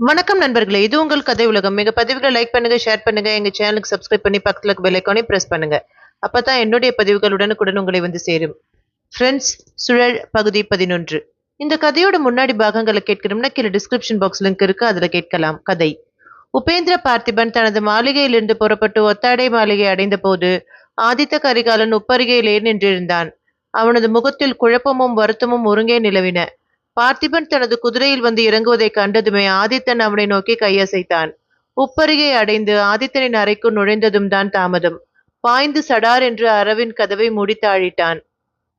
வணக்கம் நண்பர்களே, இது உங்கள் கதை உலகம். எங்க பதிவுகளை லைக் பண்ணுங்க, ஷேர் பண்ணுங்க, எங்க சேனலுக்கு சப்ஸ்கிரைப் பண்ணி பக்கத்துல இருக்க பெல் ஐகானை பிரஸ் பண்ணுங்க. அப்பதான் என்னுடைய பதிவுகள் உடனுக்குடன் உங்களை வந்து சேரும். ஃப்ரெண்ட்ஸ், சுழல் பகுதி 11. இந்த கதையோட முன்னாடி பாகங்களை கேட்கணும்னா கீழே டிஸ்கிரிப்ஷன் பாக்ஸ் லிங்க் இருக்கு, அதுல கேட்கலாம். கதை. உபேந்திர பார்த்திபன் தனது மாளிகையிலிருந்து புறப்பட்டு ஒத்தாடை மாளிகை அடைந்த போது ஆதித்த கரிகாலன் உப்பருகையிலே நின்றிருந்தான். அவனது முகத்தில் குழப்பமும் வருத்தமும் ஒருங்கே நிலவின. பார்த்திபன் தனது குதிரையில் வந்து இறங்குவதைக் கண்டதுமே ஆதித்தன் அவனை நோக்கி கையசைத்தான். உப்பருகே அடைந்து ஆதித்தனின் அறைக்குள் நுழைந்ததும் தான் தாமதம். பாய்ந்து சடார் என்று அரவின் கதவை மூடி தாழிட்டான்.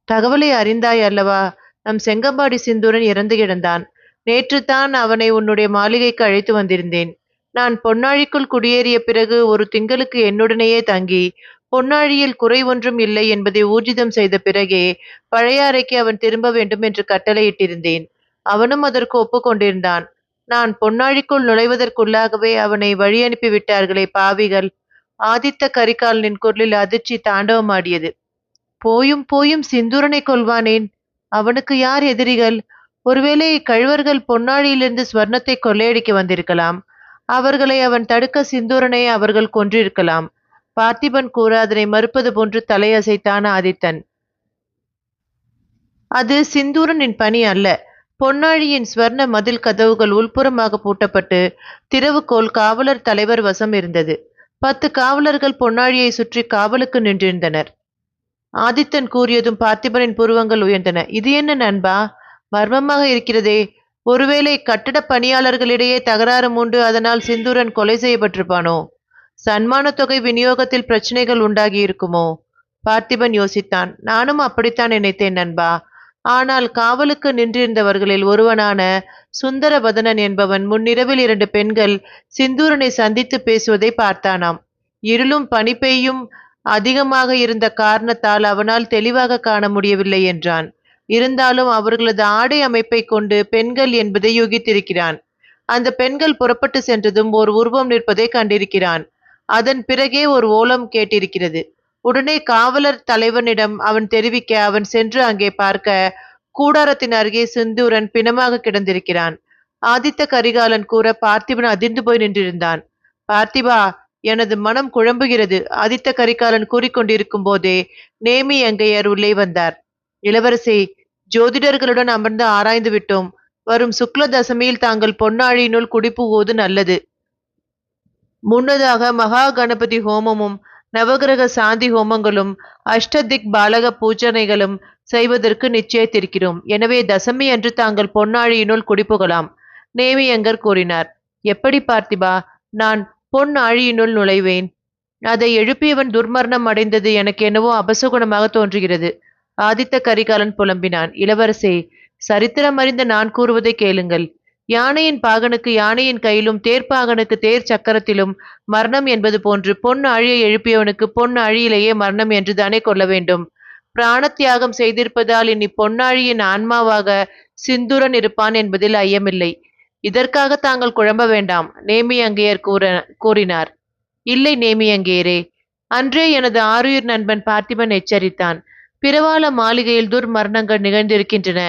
தகவலை அறிந்தாய் அல்லவா? நம் செங்கம்பாடி சிந்தூரன் இறந்து கிடந்தான். நேற்றுத்தான் அவனை உன்னுடைய மாளிகைக்கு அழைத்து வந்திருந்தேன். நான் பொன்னாழிக்குள் குடியேறிய பிறகு ஒரு திங்களுக்கு என்னுடனேயே தங்கி பொன்னாழியில் குறை ஒன்றும் இல்லை என்பதை ஊர்ஜிதம் செய்த பிறகே பழையாறைக்கு அவன் திரும்ப வேண்டும் என்று கட்டளையிட்டிருந்தேன். அவனும் அதற்கு ஒப்புக்கொண்டிருந்தான். நான் பொன்னாழிக்குள் நுழைவதற்குள்ளாகவே அவனை வழி அனுப்பி விட்டார்களே பாவிகள்! ஆதித்த கரிகாலனின் குரலில் அதிர்ச்சி தாண்டவமாடியது. போயும் போயும் சிந்தூரனை கொல்வானேன்? அவனுக்கு யார் எதிரிகள்? ஒருவேளை கழுவர்கள் பொன்னாழியிலிருந்து ஸ்வர்ணத்தை கொள்ளையடிக்க வந்திருக்கலாம். அவர்களை அவன் தடுக்க சிந்தூரனை அவர்கள் கொன்றிருக்கலாம். பார்த்திபன் கூற அதனை மறுப்பது போன்று தலையசைத்தான் ஆதித்தன். அது சிந்தூரனின் பணி அல்ல. பொன்னாழியின் ஸ்வர்ண மதில் கதவுகள் உள்புறமாக பூட்டப்பட்டு திறவுகோல் காவலர் தலைவர் வசம் இருந்தது. 10 காவலர்கள் பொன்னாழியை சுற்றி காவலுக்கு நின்றிருந்தனர். ஆதித்தன் கூறியதும் பார்த்திபனின் புருவங்கள் உயர்ந்தன. இது என்ன நண்பா? மர்மமாக இருக்கிறதே. ஒருவேளை கட்டட பணியாளர்களிடையே தகராறு உண்டு, அதனால் சிந்தூரன் கொலை செய்யப்பட்டிருப்பானோ? சன்மான தொகை விநியோகத்தில் பிரச்சனைகள் உண்டாகி இருக்குமோ? பார்த்திபன் யோசித்தான். நானும் அப்படித்தான் நினைத்தேன் நண்பா. ஆனால் காவலுக்கு நின்றிருந்தவர்களில் ஒருவனான சுந்தரவதனன் என்பவன் முன்னிரவில் 2 பெண்கள் சிந்தூரனை சந்தித்து பேசுவதை பார்த்தானாம். இருளும் பனி பெய்யும் அதிகமாக இருந்த காரணத்தால் அவனால் தெளிவாக காண முடியவில்லை என்றான். இருந்தாலும் அவர்களது ஆடை அமைப்பை கொண்டு பெண்கள் என்பதை யூகித்திருக்கிறான். அந்த பெண்கள் புறப்பட்டு சென்றதும் ஒரு உருவம் நிற்பதை கண்டிருக்கிறான். அதன் பிறகே ஒரு ஓலம் கேட்டிருக்கிறது. உடனே காவலர் தலைவனிடம் அவன் தெரிவிக்க அவன் சென்று அங்கே பார்க்க கூடாரத்தின் அருகே சிந்தூரன் பிணமாக கிடந்திருக்கிறான். ஆதித்த கரிகாலன் கூற பார்த்திபன் அதிர்ந்து போய் நின்றிருந்தான். பார்த்திபா, எனது மனம் குழம்புகிறது. ஆதித்த கரிகாலன் கூறிக்கொண்டிருக்கும் போதே நேமி அங்கையர் உள்ளே வந்தார். இளவரசே, ஜோதிடர்களுடன் அமர்ந்து ஆராய்ந்து விட்டோம். வரும் சுக்ல தசமியில் தாங்கள் பொன்னாழியினுள் குடிபுகுவது நல்லது. முன்னதாக மகா கணபதி ஹோமமும் நவகிரக சாந்தி ஹோமங்களும் அஷ்டதிக் பாலக பூஜனைகளும் செய்வதற்கு நிச்சயித்திருக்கிறோம். எனவே தசமி அன்று தாங்கள் பொன்னாழியினுள் குடிபுகலாம். நேமியங்கர் கூறினார். எப்படி பார்த்திபா, நான் பொன் ஆழியினுள் நுழைவேன்? அதை எழுப்பியவன் துர்மரணம் அடைந்தது எனக்கு என்னவோ அபசகுணமாக தோன்றுகிறது. ஆதித்த கரிகாலன் புலம்பினான். இளவரசே, சரித்திரம் அறிந்த நான் கூறுவதை கேளுங்கள். யானையின் பாகனுக்கு யானையின் கையிலும் தேர்ப்பாகனுக்கு தேர் சக்கரத்திலும் மரணம் என்பது போன்று பொன் ஆழியை எழுப்பியவனுக்கு பொன் ஆழியிலேயே மரணம் என்று தானே கொள்ள வேண்டும். பிராணத்தியாகம் செய்திருப்பதால் இனி பொன்னாழியின் ஆன்மாவாக சிந்துரன் இருப்பான் என்பதில் ஐயமில்லை. இதற்காக தாங்கள் குழம்ப வேண்டாம், நேமியங்கையர் கூறினார். இல்லை நேமியங்கையரே, அன்றே எனது ஆருயிர் நண்பன் பார்த்திபன் எச்சரித்தான். பிரவாள மாளிகையில் துர்மரணங்கள் நிகழ்ந்திருக்கின்றன.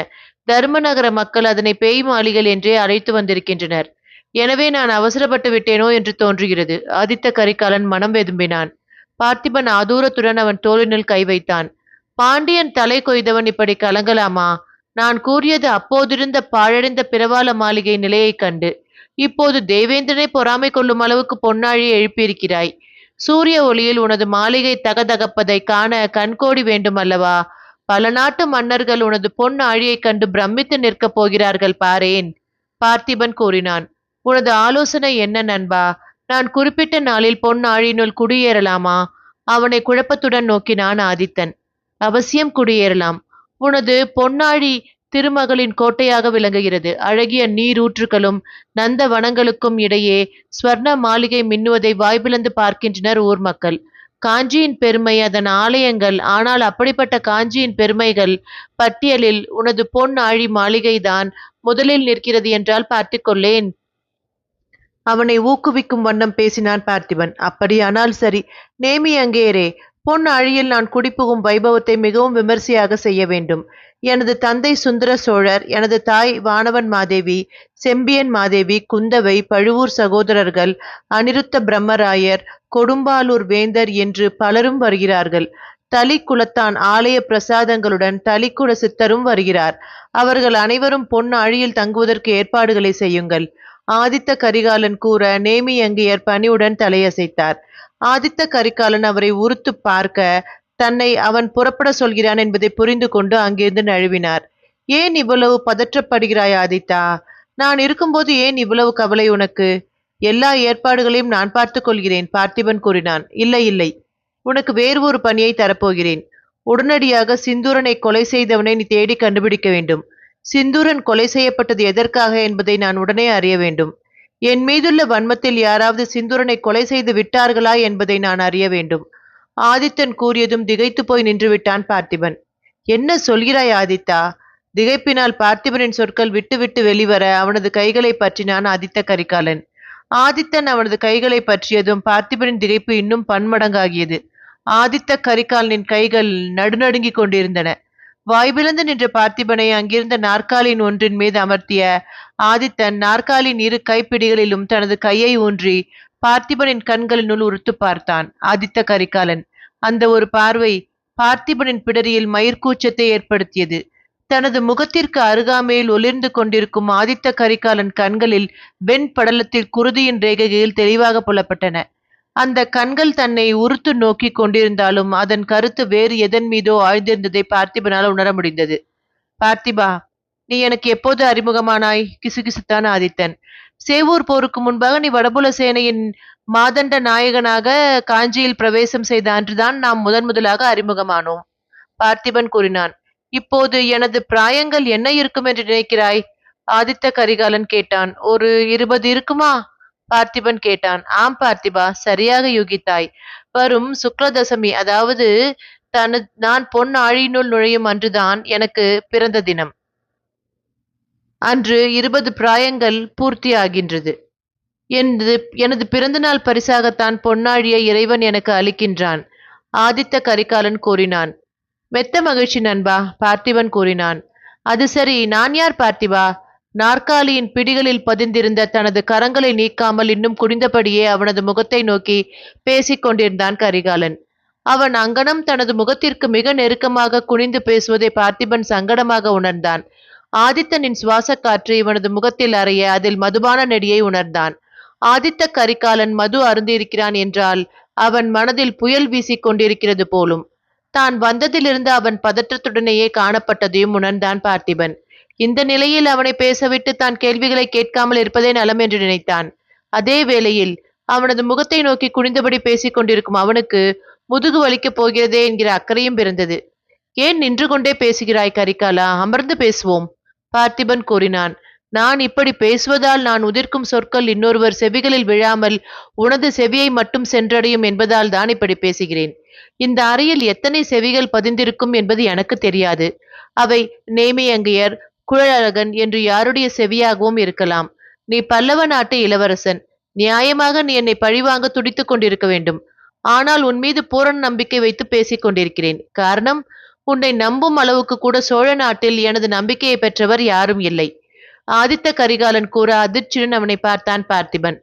தர்மநகர மக்கள் அதனை பேய் மாளிகள் என்றே அழைத்து வந்திருக்கின்றனர். எனவே நான் அவசரப்பட்டு விட்டேனோ என்று தோன்றுகிறது. ஆதித்த கரிகாலன் மனம் வெதும்பினான். பார்த்திபன் ஆதூரத்துடன் அவன் தோளினுள் கை வைத்தான். பாண்டியன் தலை கொய்தவன் இப்படி கலங்கலாமா? நான் கூறியது அப்போதிருந்த பாழடைந்த பிரவாள மாளிகை நிலையைக் கண்டு. இப்போது தேவேந்திரனை பொறாமை கொள்ளும் அளவுக்கு பொன்னாழியை எழுப்பியிருக்கிறாய். சூரிய ஒளியில் உனது மாளிகை தகதகப்பதை காண கண்கோடி வேண்டும் அல்லவா? பல நாட்டு மன்னர்கள் உனது பொன் ஆழியைக் கண்டு பிரமித்து நிற்கப் போகிறார்கள் பாரேன். பார்த்திபன் கூறினான். உனது ஆலோசனை என்ன நண்பா? நான் குறிப்பிட்ட நாளில் பொன் ஆழியினுள் குடியேறலாமா? அவனை குழப்பத்துடன் நோக்கினான் ஆதித்தன். அவசியம் குடியேறலாம். உனது பொன்னாழி திருமகளின் கோட்டையாக விளங்குகிறது. அழகிய நீரூற்றுகளும் நந்த வனங்களுக்கும் இடையே ஸ்வர்ண மாளிகை மின்னுவதை வாய்பிளந்து பார்க்கின்றனர் ஊர் மக்கள். காஞ்சியின் பெருமை அதன் ஆலயங்கள். ஆனால் அப்படிப்பட்ட காஞ்சியின் பெருமைகள் பட்டியலில் உனது பொன் ஆழி மாளிகைதான் முதலில் நிற்கிறது என்றால் பார்த்துக்கொள்ளேன். அவனை ஊக்குவிக்கும் வண்ணம் பேசினான் பார்த்திபன். அப்படியானால் சரி நேமி அங்கேயரே, பொன் ஆழியில் நான் குடிபுகும் வைபவத்தை மிகவும் விமரிசையாக செய்ய வேண்டும். எனது தந்தை சுந்தர சோழர், எனது தாய் வானவன் மாதேவி, செம்பியன் மாதேவி, குந்தவை, பழுவூர் சகோதரர்கள், அனிருத்த பிரம்மராயர், கொடும்பாலூர் வேந்தர் என்று பலரும் வருகிறார்கள். தளிக்குலத்தான் ஆலய பிரசாதங்களுடன் தளிக்குல சித்தரும் வருகிறார். அவர்கள் அனைவரும் பொன் ஆழியில் தங்குவதற்கு ஏற்பாடுகளை செய்யுங்கள். ஆதித்த கரிகாலன் கூற நேமியங்கியர் பணிவுடன் தலையசைத்தார். ஆதித்த கரிகாலன் அவரை உறுத்து பார்க்க தன்னை அவன் புறப்பட சொல்கிறான் என்பதை புரிந்து கொண்டு அங்கிருந்து நழுவினார். ஏன் இவ்வளவு பதற்றப்படுகிறாய் ஆதித்தா? நான் இருக்கும்போது ஏன் இவ்வளவு கவலை உனக்கு? எல்லா ஏற்பாடுகளையும் நான் பார்த்துக் கொள்கிறேன், பார்த்திபன் கூறினான். இல்லை இல்லை, உனக்கு வேறு ஒரு பணியை தரப்போகிறேன். உடனடியாக சிந்தூரனை கொலை செய்தவனை நீ தேடி கண்டுபிடிக்க வேண்டும். சிந்தூரன் கொலை செய்யப்பட்டது எதற்காக என்பதை நான் உடனே அறிய வேண்டும். என் மீதுள்ள வன்மத்தில் யாராவது சிந்தூரனை கொலை செய்து விட்டார்களா என்பதை நான் அறிய வேண்டும். ஆதித்தன் கூறியதும் திகைத்து போய் நின்று விட்டான் பார்த்திபன். என்ன சொல்கிறாய் ஆதித்தா? திகைப்பினால் பார்த்திபனின் சொற்கள் விட்டு விட்டு வெளிவர அவனது கைகளை பற்றினான் ஆதித்த கரிகாலன். ஆதித்தன் அவனது கைகளை பற்றியதும் பார்த்திபனின் திகைப்பு இன்னும் பன்மடங்காகியது. ஆதித்த கரிகாலனின் கைகள் நடுநடுங்கிக் கொண்டிருந்தன. வாய்பிளந்து நின்ற பார்த்திபனை அங்கிருந்த நாற்காலியின் ஒன்றின் மீது அமர்த்திய ஆதித்தன் நாற்காலியின் இரு கைப்பிடிகளிலும் தனது கையை ஊன்றி பார்த்திபனின் கண்களினுள் உறுத்து பார்த்தான். ஆதித்த கரிகாலன் அந்த ஒரு பார்வை பார்த்திபனின் பிடரியில் மயிர்கூச்சத்தை ஏற்படுத்தியது. தனது முகத்திற்கு அருகாமையில் ஒளிர்ந்து கொண்டிருக்கும் ஆதித்த கரிகாலன் கண்களில் வெண் படலத்தில் குருதியின் ரேகைகள் தெளிவாக புலப்பட்டன. அந்த கண்கள் தன்னை உறுத்து நோக்கி கொண்டிருந்தாலும் அதன் கருத்து வேறு எதன் மீதோ ஆழ்ந்திருந்ததை பார்த்திபனால் உணர முடிந்தது. பார்த்திபா, நீ எனக்கு எப்போது அறிமுகமானாய்? கிசுகிசுத்தான் ஆதித்தன். சேவூர் போருக்கு முன்பாக நீ வடபுல சேனையின் மாதண்ட நாயகனாக காஞ்சியில் பிரவேசம் செய்த அன்றுதான் நாம் முதலாக அறிமுகமானோம், பார்த்திபன் கூறினான். இப்போது எனது பிராயங்கள் என்ன இருக்கும் என்று நினைக்கிறாய்? ஆதித்த கரிகாலன் கேட்டான். ஒரு 20 இருக்குமா? பார்த்திபன் கேட்டான். ஆம் பார்த்திபா, சரியாக யூகித்தாய். வரும் சுக்லதசமி, அதாவது நான் பொன் ஆழியினுள் நுழையும் அன்றுதான் எனக்கு பிறந்த தினம். அன்று 20 பிராயங்கள் பூர்த்தியாகின்றது. எனது பிறந்தநாள் பரிசாகத்தான் பொன்னாழியை இறைவன் எனக்கு அளிக்கின்றான், ஆதித்த கரிகாலன் கூறினான். மெத்த மகிழ்ச்சி நண்பா, பார்த்திபன் கூறினான். அது சரி, நான் யார் பார்த்திபா? நாற்காலியின் பிடிகளில் பதிந்திருந்த தனது கரங்களை நீக்காமல் இன்னும் குனிந்தபடியே அவனது முகத்தை நோக்கி பேசிக் கொண்டிருந்தான் கரிகாலன். அவன் அங்கனம் தனது முகத்திற்கு மிக நெருக்கமாக குனிந்து பேசுவதை பார்த்திபன் சங்கடமாக உணர்ந்தான். ஆதித்தனின் சுவாச காற்று இவனது முகத்தில் அறைய அதில் மதுபான நெடியை உணர்ந்தான். ஆதித்த கரிகாலன் மது அருந்திருக்கிறான் என்றால் அவன் மனதில் புயல் வீசிக் கொண்டிருக்கிறது போலும். தான் வந்ததிலிருந்து அவன் பதற்றத்துடனேயே காணப்பட்டதையும் உணர்ந்தான் பார்த்திபன். இந்த நிலையில் அவனை பேசவிட்டு தான் கேள்விகளை கேட்காமல் இருப்பதே நலம் என்று நினைத்தான். அதே வேளையில் அவனது முகத்தை நோக்கி குனிந்தபடி பேசிக் கொண்டிருக்கும் அவனுக்கு முதுகு வலிக்கப் போகிறதே என்கிற அக்கறையும் பிறந்தது. ஏன் நின்று கொண்டே பேசுகிறாய் கரிகாலா? அமர்ந்து பேசுவோம், பார்த்திபன் கூறினான். நான் இப்படி பேசுவதால் நான் உதிர்க்கும் சொற்கள் இன்னொருவர் செவிகளில் விழாமல் உனது செவியை மட்டும் சென்றடையும் என்பதால் தான் இப்படி பேசுகிறேன். இந்த அறையில் எத்தனை செவிகள் பதிந்திருக்கும் என்பது எனக்கு தெரியாது. அவை நேமியங்கையர், குழலழகன் என்று யாருடைய செவியாகவும் இருக்கலாம். நீ பல்லவ நாட்டு இளவரசன். நியாயமாக நீ என்னை பழிவாங்க துடித்துக் கொண்டிருக்க வேண்டும். ஆனால் உன் மீது பூரண நம்பிக்கை வைத்து பேசிக் கொண்டிருக்கிறேன். காரணம், உன்னை நம்பும் அளவுக்கு கூட சோழ நாட்டில் எனது நம்பிக்கையை பெற்றவர் யாரும் இல்லை, ஆதித்த கரிகாலன் கூற அதிர்ச்சியுடன் அவனை பார்த்தான் பார்த்திபன்.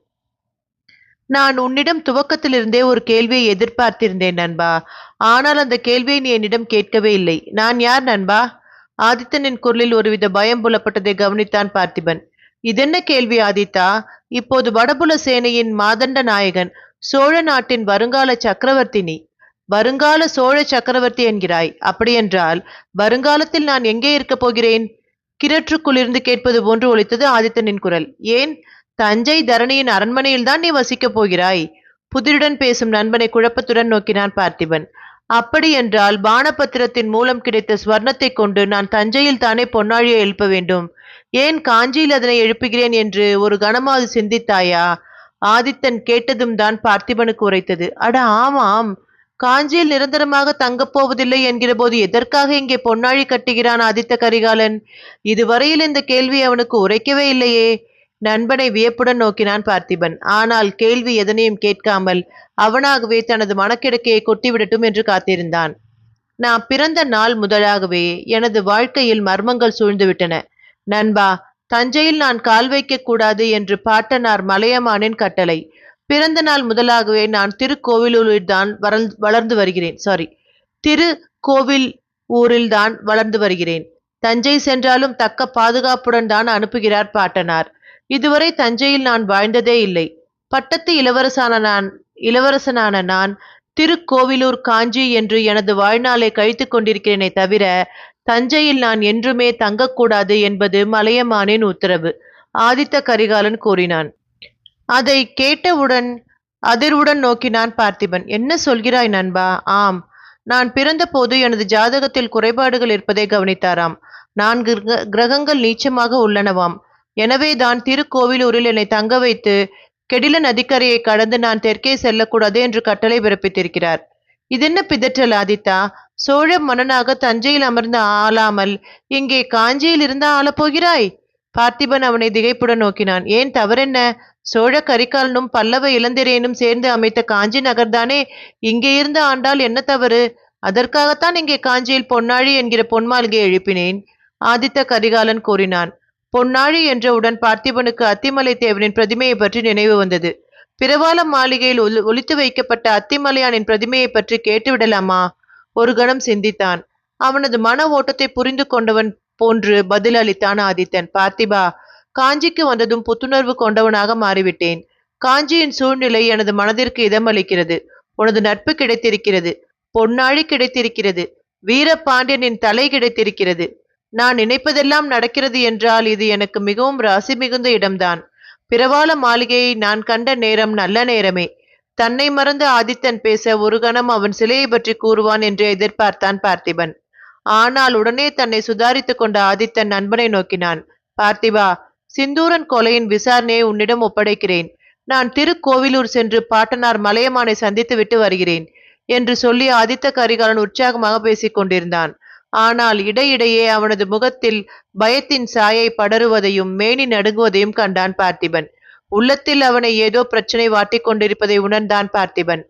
நான் உன்னிடம் துவக்கத்திலிருந்தே ஒரு கேள்வியை எதிர்பார்த்திருந்தேன் நண்பா. ஆனால் அந்த கேள்வியை நீ என்னிடம் கேட்கவே இல்லை. நான் யார் நண்பா? ஆதித்தனின் குரலில் ஒருவித பயம் புலப்பட்டதை கவனித்தான் பார்த்திபன். இதென்ன கேள்வி ஆதித்தா? இப்போது வடபுல சேனையின் மாதண்ட நாயகன், சோழ நாட்டின் வருங்கால சக்கரவர்த்தி நீ. வருங்கால சோழ சக்கரவர்த்தி என்கிறாய். அப்படியென்றால் வருங்காலத்தில் நான் எங்கே இருக்கப் போகிறேன்? கிணற்றுக்குள்ளிருந்து கேட்பது போன்று ஒலித்தது ஆதித்தனின் குரல். ஏன், தஞ்சை தரணியின் அரண்மனையில் தான் நீ வசிக்கப் போகிறாய்? புதிருடன் பேசும் நண்பனை குழப்பத்துடன் நோக்கினான் பார்த்திபன். அப்படி என்றால் பானபத்திரத்தின் மூலம் கிடைத்த ஸ்வர்ணத்தை கொண்டு நான் தஞ்சையில் தானே பொன்னாழியை எழுப்ப வேண்டும். ஏன் காஞ்சியில் அதனை எழுப்புகிறேன் என்று ஒரு கணமாவது சிந்தித்தாயா? ஆதித்தன் கேட்டதும் தான் பார்த்திபனுக்கு உரைத்தது. அட ஆமாம், காஞ்சியில் நிரந்தரமாக தங்கப் போவதில்லை என்கிற போது எதற்காக இங்கே பொன்னாழி கட்டுகிறான் ஆதித்த கரிகாலன்? இதுவரையில் இந்த கேள்வி அவனுக்கு உரைக்கவே இல்லையே. நண்பனை வியப்புடன் நோக்கினான் பார்த்திபன். ஆனால் கேள்வி எதனையும் கேட்காமல் அவனாகவே தனது மனக்கிடக்கையை கொட்டிவிடட்டும் என்று காத்திருந்தான். நான் பிறந்த நாள் முதலாகவே எனது வாழ்க்கையில் மர்மங்கள் சூழ்ந்துவிட்டன. நண்பா, தஞ்சையில் நான் கால் வைக்க கூடாது என்று பாட்டனார் மலையமானின் கட்டளை. பிறந்த நாள் முதலாகவே நான் திருக்கோவிலூரில்தான் வளர்ந்து வருகிறேன். திருக்கோவில் ஊரில்தான் வளர்ந்து வருகிறேன். தஞ்சை சென்றாலும் தக்க பாதுகாப்புடன் தான் அனுப்புகிறார் பாட்டனார். இதுவரை தஞ்சையில் நான் வாழ்ந்ததே இல்லை. பட்டத்து இளவரசனான நான் திருக்கோவிலூர், காஞ்சி என்று எனது வாழ்நாளை கழித்துக் கொண்டிருக்கிறேனே தவிர தஞ்சையில் நான் என்றுமே தங்கக்கூடாது என்பது மலையமானின் உத்தரவு. ஆதித்த கரிகாலன் கூறினான். அதை கேட்டவுடன் அதிர்வுடன் நோக்கினான் பார்த்திபன். என்ன சொல்கிறாய் நண்பா? ஆம், நான் பிறந்த போது எனது ஜாதகத்தில் குறைபாடுகள் இருப்பதை கவனித்தாராம். 4 கிரகங்கள் நீச்சமாக உள்ளனவாம். எனவேதான் திருக்கோவிலூரில் என்னை தங்க வைத்து கெடில நதிக்கரையை கடந்து நான் தெற்கே செல்லக்கூடாது என்று கட்டளை பிறப்பித்திருக்கிறார். இதென்ன பிதற்றல் ஆதித்தா? சோழ மன்னனாக தஞ்சையில் அமர்ந்து ஆளாமல் இங்கே காஞ்சியில் இருந்தா ஆளப்போகிறாய்? பார்த்திபன் அவனை திகைப்புடன் நோக்கினான். ஏன், தவறென்ன? சோழ கரிகாலனும் பல்லவ இளந்திரையனும் சேர்ந்து அமைத்த காஞ்சி நகர்தானே. இங்கே இருந்து ஆண்டால் என்ன தவறு? அதற்காகத்தான் இங்கே காஞ்சியில் பொன்னாழி என்கிற பொன்மாளிகை எழுப்பினேன். ஆதித்த கரிகாலன் கூறினான். பொன்னாழி என்றவுடன் பார்த்திபனுக்கு அத்திமலை தேவனின் பிரதிமையை பற்றி நினைவு வந்தது. பிரவாள மாளிகையில் ஒளித்து வைக்கப்பட்ட அத்திமலையானின் பிரதிமையை பற்றி கேட்டுவிடலாமா? ஒரு கணம் சிந்தித்தான். அவனது மன ஓட்டத்தை புரிந்து கொண்டவன் போன்று பதில் அளித்தான் ஆதித்தன். பார்த்திபா, காஞ்சிக்கு வந்ததும் புத்துணர்வு கொண்டவனாக மாறிவிட்டேன். காஞ்சியின் சூழ்நிலை எனது மனதிற்கு இதமளிக்கிறது. உனது நட்பு கிடைத்திருக்கிறது. பொன்னாழி கிடைத்திருக்கிறது. வீரபாண்டியனின் தலை கிடைத்திருக்கிறது. நான் நினைப்பதெல்லாம் நடக்கிறது என்றால் இது எனக்கு மிகவும் ராசி மிகுந்த இடம்தான். பிரவாள மாளிகையை நான் கண்ட நேரம் நல்ல நேரமே. தன்னை மறந்து ஆதித்தன் பேச ஒரு கணம் அவன் சிலையை பற்றி கூறுவான் என்று எதிர்பார்த்தான் பார்த்திபன். ஆனால் உடனே தன்னை சுதாரித்துக் கொண்ட ஆதித்தன் நண்பனை நோக்கினான். பார்த்திபா, சிந்தூரன் கொலையின் விசாரணையை உன்னிடம் ஒப்படைக்கிறேன். நான் திருக்கோவிலூர் சென்று பாட்டனார் மலையமானை சந்தித்து விட்டு வருகிறேன் என்று சொல்லி ஆதித்த கரிகாலன் உற்சாகமாக பேசிக் கொண்டிருந்தான். ஆனால் இடையிடையே அவனது முகத்தில் பயத்தின் சாயை படருவதையும் மேனி நடுங்குவதையும் கண்டான் பார்த்திபன். உள்ளத்தில் அவனை ஏதோ பிரச்சனை வாட்டிக் கொண்டிருப்பதை உணர்ந்தான் பார்த்திபன்.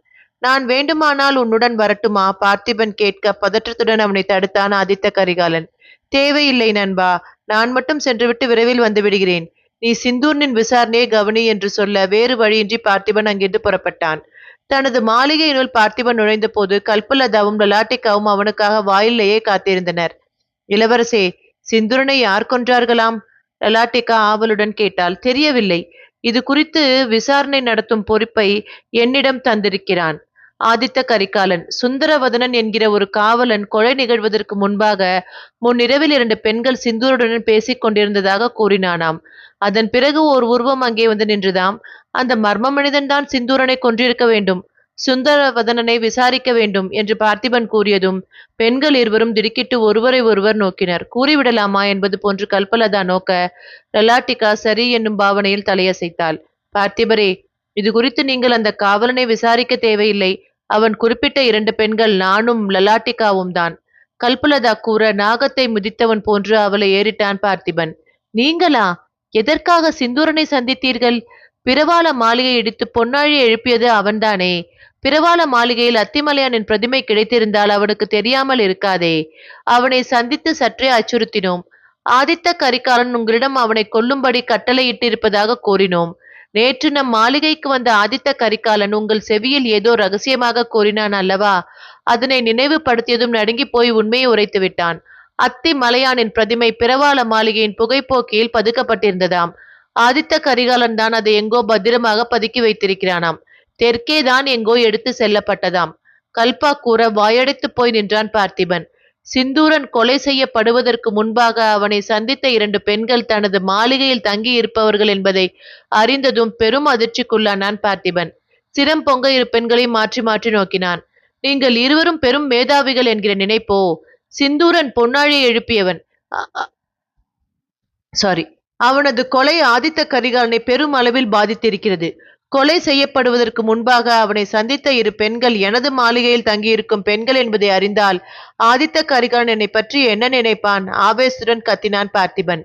நான் வேண்டுமானால் உன்னுடன் வரட்டுமா? பார்த்திபன் கேட்க பதற்றத்துடன் அவனை தடுத்தான் ஆதித்த கரிகாலன். தேவையில்லை நண்பா, நான் மட்டும் சென்றுவிட்டு விரைவில் வந்து விடுகிறேன். நீ சிந்தூர்னின் விசாரணையை கவனி என்று சொல்ல வேறு வழியின்றி பார்த்திபன் அங்கிருந்து புறப்பட்டான். தனது மாளிகையினுள் பார்த்திபன் நுழைந்த போது கல்பலதாவும் லலாட்டிக்காவும் அவனுக்காக வாயிலேயே காத்திருந்தனர். இளவரசே, சிந்துரனை யார் கொன்றார்களாம்? லலாட்டிகா ஆவலுடன் கேட்டாள். தெரியவில்லை. இது குறித்து விசாரணை நடத்தும் பொறுப்பை என்னிடம் தந்திருக்கிறான் ஆதித்த கரிகாலன். சுந்தரவதனன் என்கிற ஒரு காவலன் கொலை நிகழ்வதற்கு முன்பாக முன்னிரவில் 2 பெண்கள் சிந்தூருடன் பேசிக் கொண்டிருந்ததாக கூறினானாம். அதன் பிறகு ஓர் உருவம் அங்கே வந்து நின்றுதாம். அந்த மர்ம மனிதன்தான் சிந்தூரனை கொன்றிருக்க வேண்டும். சுந்தரவதனனை விசாரிக்க வேண்டும் என்று பார்த்திபன் கூறியதும் பெண்கள் இருவரும் திடுக்கிட்டு ஒருவரை ஒருவர் நோக்கினர். கூறிவிடலாமா என்பது போன்று கல்பலதா நோக்க லலாட்டிகா சரி என்னும் பாவனையில் தலையசைத்தாள். பார்த்திபரே, இது குறித்து நீங்கள் அந்த காவலனை விசாரிக்க தேவையில்லை. அவன் குறிப்பிட்ட 2 பெண்கள் நானும் லலாட்டிகாவும் தான். கல்பலதா கூற நாகத்தை மிதித்தவன் போன்று அவளை ஏறிட்டான் பார்த்திபன். நீங்களா? எதற்காக சிந்தூரனை சந்தித்தீர்கள்? பிரவாள மாளிகை இடித்து பொன்னாழியை எழுப்பியது அவன்தானே. பிரவாள மாளிகையில் அத்திமலையானின் பிரதிமை கிடைத்திருந்தால் அவனுக்கு தெரியாமல் இருக்காதே. அவனை சந்தித்து சற்றே அச்சுறுத்தினோம். ஆதித்த கரிகாலன் உங்களிடம் அவனை கொல்லும்படி கட்டளையிட்டிருப்பதாக கூறினோம். நேற்று நம் மாளிகைக்கு வந்த ஆதித்த கரிகாலன் உங்கள் செவியில் ஏதோ ரகசியமாக கூறினான் அல்லவா? அதனை நினைவுபடுத்தியதும் நடுங்கி போய் உண்மையை உரைத்து விட்டான். அத்தி மலையானின் பிரதிமை பிரவாள மாளிகையின் புகைப்போக்கியில் பதுக்கப்பட்டிருந்ததாம். ஆதித்த கரிகாலன் தான் அதை எங்கோ பத்திரமாக பதுக்கி வைத்திருக்கிறானாம். தெற்கே தான் எங்கோ எடுத்து செல்லப்பட்டதாம். கல்பா கூற வாயடைத்து போய் நின்றான் பார்த்திபன். சிந்தூரன் கொலை செய்யப்படுவதற்கு முன்பாக அவனை சந்தித்த 2 பெண்கள் தனது மாளிகையில் தங்கி இருப்பவர்கள் என்பதை அறிந்ததும் பெரும் அதிர்ச்சிக்குள்ளானான் பார்த்திபன். சிரம் பொங்க 2 பெண்களை மாற்றி மாற்றி நோக்கினான். நீங்கள் இருவரும் பெரும் மேதாவிகள் என்கிற நினைப்போ? சிந்தூரன் பொன்னாழியை எழுப்பியவன். அவனது கொலை ஆதித்த கரிகாலனை பெரும் அளவில் பாதித்திருக்கிறது. கொலை செய்யப்படுவதற்கு முன்பாக அவனை சந்தித்த 2 பெண்கள் எனது மாளிகையில் தங்கியிருக்கும் பெண்கள் என்பதை அறிந்தால் ஆதித்த கரிகாலன் என்னை பற்றி என்ன நினைப்பான்? ஆவேசத்துடன் கத்தினான் பார்த்திபன்.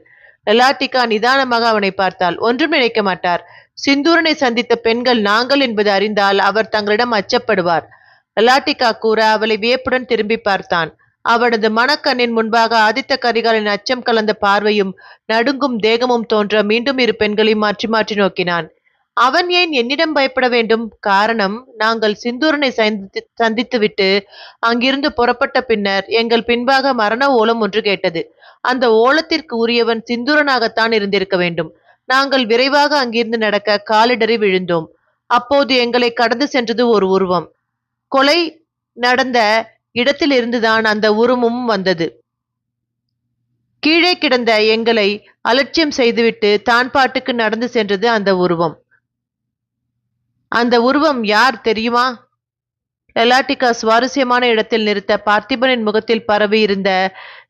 லலாட்டிகா நிதானமாக அவனை பார்த்தாள். ஒன்றும் நினைக்க மாட்டார். சிந்தூரனை சந்தித்த பெண்கள் நாங்கள் என்பது அறிந்தால் அவர் தங்களிடம் அச்சப்படுவார். லலாட்டிகா கூற அவளை வியப்புடன் திரும்பி பார்த்தான். அவனது மனக்கண்ணின் முன்பாக ஆதித்த கரிகாலின் அச்சம் கலந்த பார்வையும் நடுங்கும் தேகமும் தோன்ற மீண்டும் இரு பெண்களையும் மாற்றி மாற்றி நோக்கினான். அவன் ஏன் என்னிடம் பயப்பட வேண்டும்? காரணம், நாங்கள் சிந்தூரனை சந்தித்துவிட்டு அங்கிருந்து புறப்பட்ட பின்னர் எங்கள் பின்பாக மரண ஓலம் ஒன்று கேட்டது. அந்த ஓலத்திற்கு உரியவன் சிந்தூரனாகத்தான் இருந்திருக்க வேண்டும். நாங்கள் விரைவாக அங்கிருந்து நடக்க காலிடறி விழுந்தோம். அப்போது எங்களை கடந்து சென்றது ஒரு உருவம். கொலை நடந்த இடத்திலிருந்துதான் அந்த உருவமும் வந்தது. கீழே கிடந்த எங்களை அலட்சியம் செய்துவிட்டு தான் பாட்டுக்கு நடந்து சென்றது அந்த உருவம். அந்த உருவம் யார் தெரியுமா? லலாட்டிகா சுவாரஸ்யமான இடத்தில் நிறுத்த பார்த்திபனின் முகத்தில் பரவி இருந்த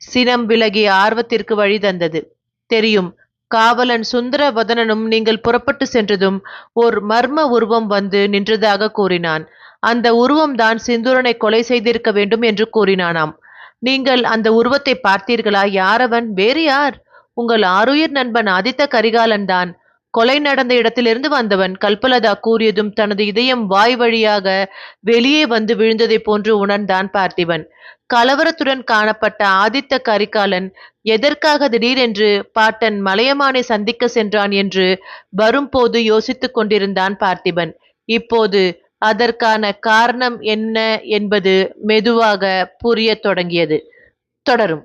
சினம் விலகிய ஆர்வத்திற்கு வழி தந்தது. தெரியும். காவலன் சுந்தர வதனனும் நீங்கள் புறப்பட்டு சென்றதும் ஓர் மர்ம உருவம் வந்து நின்றதாக கூறினான். அந்த உருவம் தான் சிந்தூரனை கொலை செய்திருக்க வேண்டும் என்று கூறினானாம். நீங்கள் அந்த உருவத்தை பார்த்தீர்களா? யாரவன்? வேறு யார்? உங்கள் ஆருயிர் நண்பன் ஆதித்த கரிகாலன் தான். கொலை நடந்த இடத்திலிருந்து வந்தவன். கல்பலதா கூறியதும் தனது இதயம் வாய் வழியாக வெளியே வந்து விழுந்ததை போன்று உணர்ந்தான் பார்த்திபன். கலவரத்துடன் காணப்பட்ட ஆதித்த கரிகாலன் எதற்காக திடீரென்று பாட்டன் மலையமானை சந்திக்க சென்றான் என்று வரும்போது யோசித்துக் கொண்டிருந்தான் பார்த்திபன். இப்போது அதற்கான காரணம் என்ன என்பது மெதுவாக புரியத் தொடங்கியது. தொடரும்.